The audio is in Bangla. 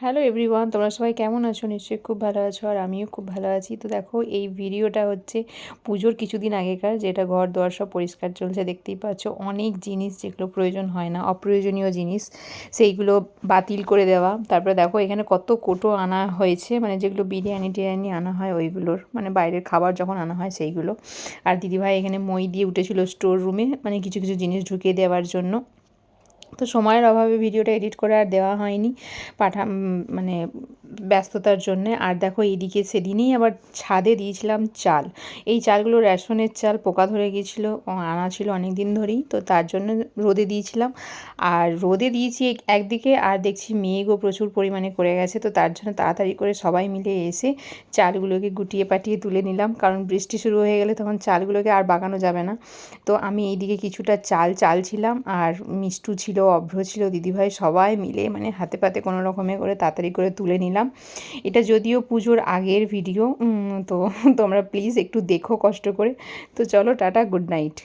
হ্যালো এভরিওয়ান, তোমরা সবাই কেমন আছো? নিশ্চয়ই খুব ভালো আছো, আর আমিও খুব ভালো আছি। তো দেখো, এই ভিডিওটা হচ্ছে পুজোর কিছুদিন আগেকার, যেটা ঘর দুয়ার সব পরিষ্কার চলছে, দেখতেই পাচ্ছ। অনেক জিনিস যেগুলো প্রয়োজন হয় না, অপ্রয়োজনীয় জিনিস, সেইগুলো বাতিল করে দেওয়া। তারপরে দেখো এখানে কত কোটো আনা হয়েছে, মানে যেগুলো বিরিয়ানি টিরিয়ানি আনা হয় ওইগুলোর, মানে বাইরের খাবার যখন আনা হয় সেইগুলো। আর দিদিভাই এখানে মই দিয়ে উঠেছিল স্টোর রুমে, মানে কিছু কিছু জিনিস ঢুকিয়ে দেওয়ার জন্য। তো সময়ের অভাবে ভিডিওটা এডিট করে আর দেওয়া হয়নি, মানে ব্যস্ততার জন্যে। আর দেখো এইদিকে সেদিনই আবার ছাদে দিয়েছিলাম চাল। এই চালগুলো রেশনের চাল, পোকা ধরে গিয়েছিলো, আনা ছিল অনেক দিন ধরেই, তো তার জন্য রোদে দিয়েছিলাম। আর রোদে দিয়েছি একদিকে, আর দেখছি মেঘও প্রচুর পরিমাণে করে গেছে, তো তার জন্য তাড়াতাড়ি করে সবাই মিলে এসে চালগুলোকে গুটিয়ে পাটিয়ে তুলে নিলাম, কারণ বৃষ্টি শুরু হয়ে গেলে তখন চালগুলোকে আর বাগানো যাবে না। তো আমি এইদিকে কিছুটা চালছিলাম, আর মিষ্টু ছিল, অভ্র ছিল, দিদিভাই সবাই মিলে মানে হাতে পাতে কোনো রকমে করে তাড়াতাড়ি করে তুলে নিলাম। এটা যদিও পুজোর আগের ভিডিও, তো তোমরা প্লিজ একটু দেখো কষ্ট করে। তো চলো, টাটা, গুড নাইট।